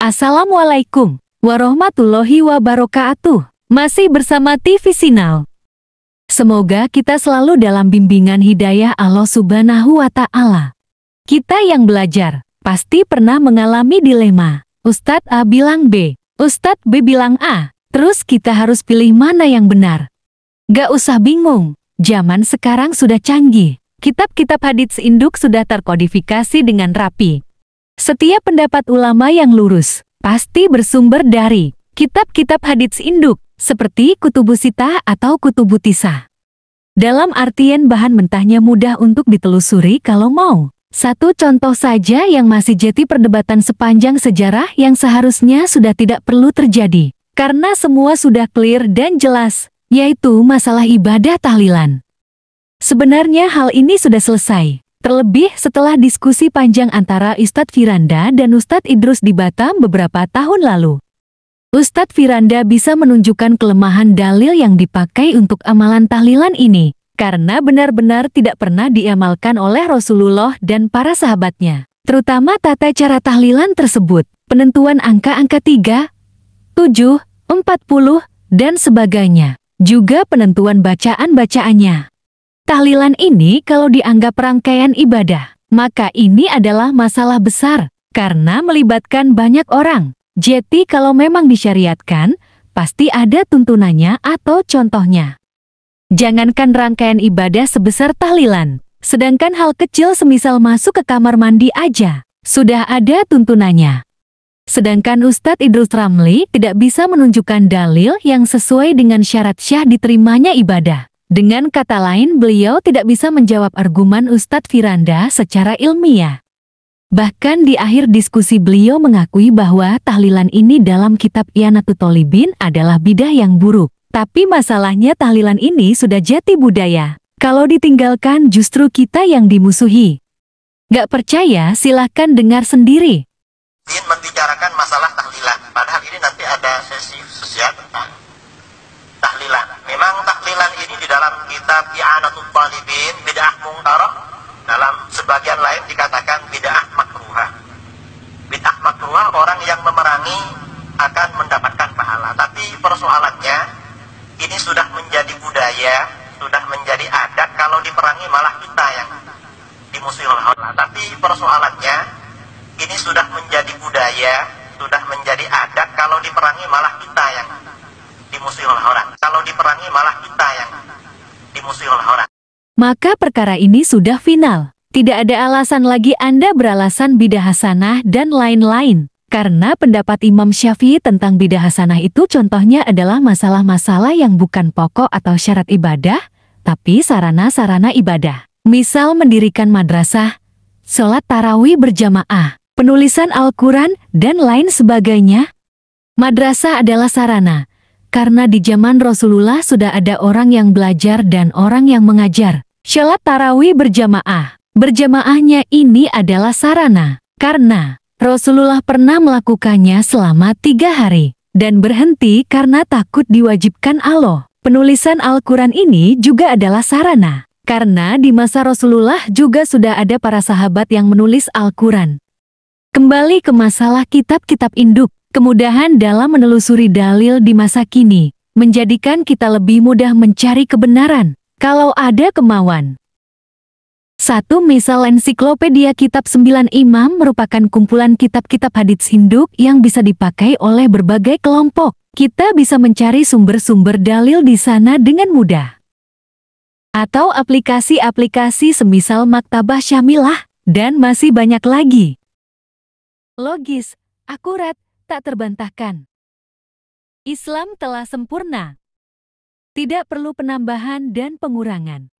Assalamualaikum warahmatullahi wabarakatuh. Masih bersama TV Sinal. Semoga kita selalu dalam bimbingan hidayah Allah Subhanahu wa Ta'ala. Kita yang belajar pasti pernah mengalami dilema. Ustadz A bilang B, Ustadz B bilang A. Terus kita harus pilih mana yang benar. Gak usah bingung, zaman sekarang sudah canggih. Kitab-kitab hadits induk sudah terkodifikasi dengan rapi. Setiap pendapat ulama yang lurus pasti bersumber dari kitab-kitab hadits induk seperti Kutubus Sittah atau Kutubut Tisah. Dalam artian bahan mentahnya mudah untuk ditelusuri kalau mau. Satu contoh saja yang masih jadi perdebatan sepanjang sejarah yang seharusnya sudah tidak perlu terjadi. Karena semua sudah clear dan jelas, yaitu masalah ibadah tahlilan. Sebenarnya hal ini sudah selesai. Terlebih setelah diskusi panjang antara Ustadz Firanda dan Ustadz Idrus di Batam beberapa tahun lalu. Ustadz Firanda bisa menunjukkan kelemahan dalil yang dipakai untuk amalan tahlilan ini, karena benar-benar tidak pernah diamalkan oleh Rasulullah dan para sahabatnya. Terutama tata cara tahlilan tersebut, penentuan angka-angka 3, 7, 40, dan sebagainya. Juga penentuan bacaan-bacaannya. Tahlilan ini kalau dianggap rangkaian ibadah, maka ini adalah masalah besar, karena melibatkan banyak orang. Jadi kalau memang disyariatkan, pasti ada tuntunannya atau contohnya. Jangankan rangkaian ibadah sebesar tahlilan, sedangkan hal kecil semisal masuk ke kamar mandi aja, sudah ada tuntunannya. Sedangkan Ustadz Idrus Ramli tidak bisa menunjukkan dalil yang sesuai dengan syarat syah diterimanya ibadah. Dengan kata lain, beliau tidak bisa menjawab argumen Ustadz Firanda secara ilmiah. Bahkan di akhir diskusi beliau mengakui bahwa tahlilan ini dalam kitab I'anatul Thalibin adalah bidah yang buruk. Tapi masalahnya tahlilan ini sudah jati budaya. Kalau ditinggalkan justru kita yang dimusuhi. Gak percaya silahkan dengar sendiri. Ingin membicarakan masalah tahlilan. Padahal ini nanti ada sesi sosial tentang tahlilan. Memang tahlilan ini di dalam kitab I'anatul Thalibin bid'ah mungkarah, dalam sebagian lain dikatakan bid'ah makruhah. Bid'ah makruhah orang yang memerangi akan mendapatkan pahala. Tapi persoalannya ini sudah menjadi budaya, sudah menjadi adat, kalau diperangi malah kita yang dimusuhi oleh Allah. Tapi persoalannya ini sudah menjadi budaya, sudah menjadi adat, kalau diperangi malah kita yang dimusuhi oleh orang. Kalau diperangi malah kita yang dimusuhi oleh orang. Maka perkara ini sudah final. Tidak ada alasan lagi Anda beralasan bidah hasanah dan lain-lain. Karena pendapat Imam Syafi'i tentang bidah hasanah itu contohnya adalah masalah-masalah yang bukan pokok atau syarat ibadah, tapi sarana-sarana ibadah. Misal mendirikan madrasah, sholat tarawih berjamaah, penulisan Al-Quran, dan lain sebagainya. Madrasah adalah sarana. Karena di zaman Rasulullah sudah ada orang yang belajar dan orang yang mengajar. Sholat tarawih berjamaah. Berjamaahnya ini adalah sarana. Karena Rasulullah pernah melakukannya selama 3 hari. Dan berhenti karena takut diwajibkan Allah. Penulisan Al-Quran ini juga adalah sarana. Karena di masa Rasulullah juga sudah ada para sahabat yang menulis Al-Quran. Kembali ke masalah kitab-kitab induk. Kemudahan dalam menelusuri dalil di masa kini, menjadikan kita lebih mudah mencari kebenaran, kalau ada kemauan. Satu misal ensiklopedia kitab 9 imam merupakan kumpulan kitab-kitab hadits induk yang bisa dipakai oleh berbagai kelompok. Kita bisa mencari sumber-sumber dalil di sana dengan mudah. Atau aplikasi-aplikasi semisal Maktabah Syamilah, dan masih banyak lagi. Logis, akurat, tak terbantahkan. Islam telah sempurna. Tidak perlu penambahan dan pengurangan.